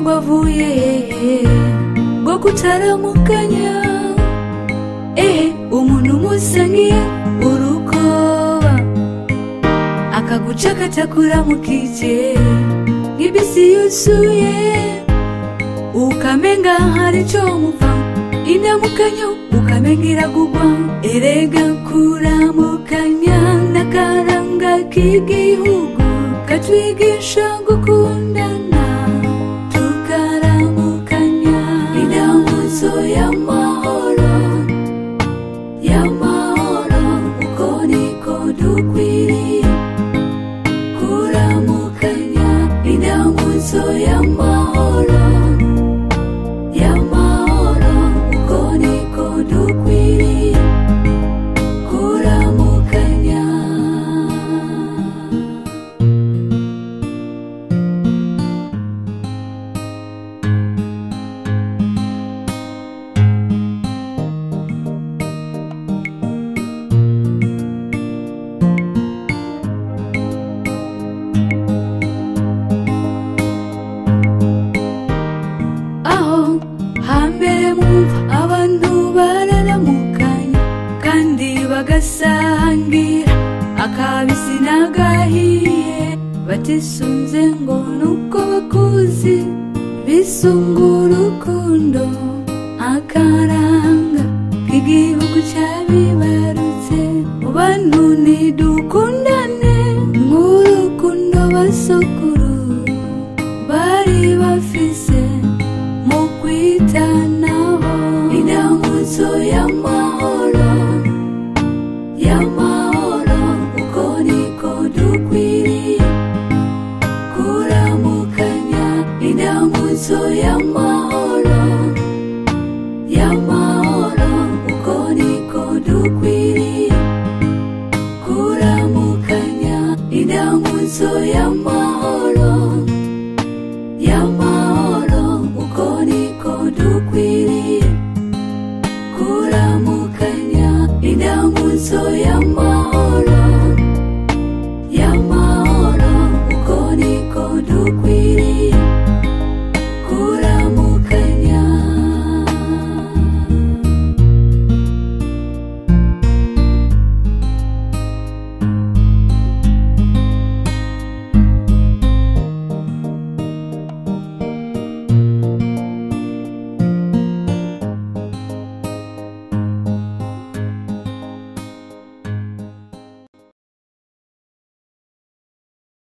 bavuye bwo kutaramukanya umuntu musangiye urukoba akaguca katakuramukije nk'ibisi yuzuye ukamenga hari cyo mupfa indamukanyo ukamenga iragugwa erega kuramukanya n'akaranga k'igihugu katwigisha gukundana tukaramukanya indamutso y'amahoro y'amahoro uko niko dukwiriye kuramukanya indamutso y'amahoro y'amahoro uko niko dukwiriye kuramukanya. Hambere mwumva abantu bararamukanya kandi bagasangira akabisi n'agahiye batisunze ngo nuko bakuzi bisunga urukundo akaranga k'igihugu cyabibarutse mu bantu nidukundane nk'urukundo basokuru bari bafise mu kwitanaho indamutso y'amahoro y'amahoro uko niko dukwiriye kuramukanya indamutso y'amahoro